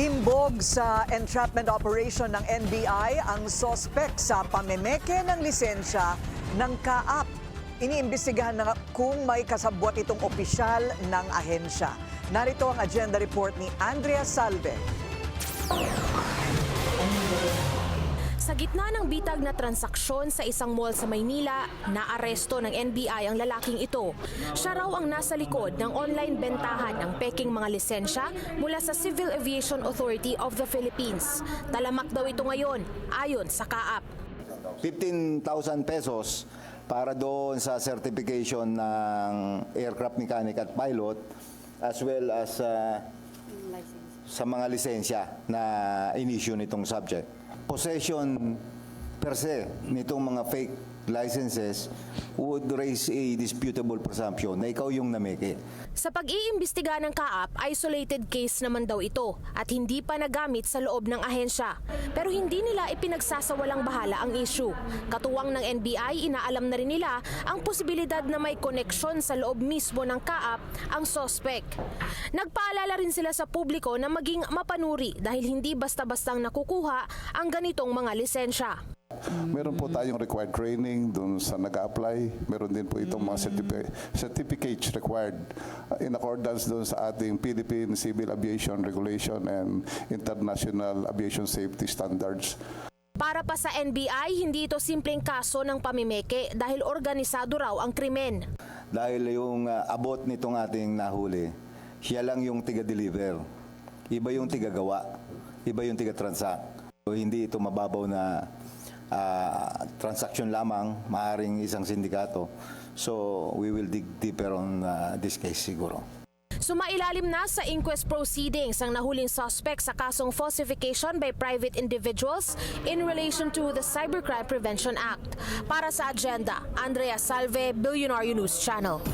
Imbog sa entrapment operation ng NBI ang sospek sa pamemeke ng lisensya ng Kaap. Iniimbestigahan na kung may kasabwat itong opisyal ng ahensya. Narito ang agenda report ni Andrea Salve. Sa gitna ng bitag na transaksyon sa isang mall sa Maynila, naaresto ng NBI ang lalaking ito. Siya raw ang nasa likod ng online bentahan ng peking mga lisensya mula sa Civil Aviation Authority of the Philippines. Talamak daw ito ngayon, ayon sa Kaap. 15,000 pesos para doon sa certification ng aircraft mechanic at pilot as well as sa mga lisensya na in-issue nitong subject. Possession per se nitong mga fake licenses would raise a disputable presumption na ikaw yung nameke. Sa pag-iimbestiga ng Kaap, isolated case naman daw ito at hindi pa nagamit sa loob ng ahensya. Pero hindi nila ipinagsasawalang bahala ang issue. Katuwang ng NBI, inaalam na rin nila ang posibilidad na may koneksyon sa loob mismo ng Kaap ang sospek. Nagpaalala rin sila sa publiko na maging mapanuri dahil hindi basta-bastang nakukuha ang ganitong mga lisensya. Meron po tayong required training dun sa nag-a-apply. Meron din po itong mga certificates required in accordance dun sa ating Philippine Civil Aviation Regulation and International Aviation Safety Standards. Para pa sa NBI, hindi ito simpleng kaso ng pamimeke dahil organisado raw ang krimen. Dahil yung abot nitong ating nahuli, siya lang yung tiga-deliver. Iba yung tiga-gawa. Iba yung tiga-transact. So, hindi ito mababaw na transaction lamang, maaaring isang sindikato. So we will dig deeper on this case siguro. Sumailalim na sa inquest proceedings ang nahuling suspect sa kasong falsification by private individuals in relation to the Cybercrime Prevention Act. Para sa agenda, Andrea Salve, Billionaire News Channel.